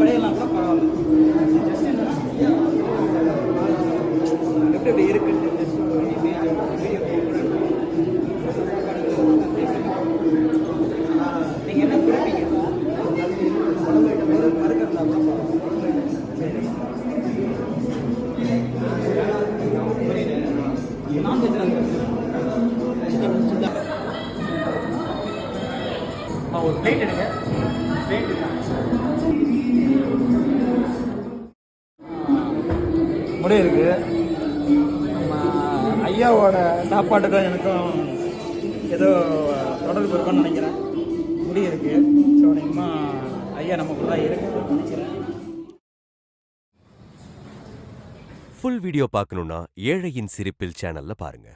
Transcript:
பழையலாம் கூட பரவாயில்ல. ஜஸ்ட் என்னன்னா எப்படி எப்படி இருக்குன்னு ஜஸ்ட் ஒரு வீடியோ நீங்கள் என்ன குடிப்பீங்க? உடம்பு ஐட்டம் மறுக்கிறதா கூட நான்வெஜ் ஒரு பிளேட் எடுங்க. பிளேட் முடி இருக்கு. ஐயாவோட சாப்பாடு தான் எனக்கும் ஏதோ தொடர்பு இருக்குன்னு நினைக்கிறேன். முடி இருக்கு. ஸோ நிச்சயமாக ஐயா நமக்கு தான் இருக்குன்னு நினைக்கிறேன். ஃபுல் வீடியோ பார்க்கணும்னா ஏழையின் சிரிப்பில் சேனல்ல பாருங்க.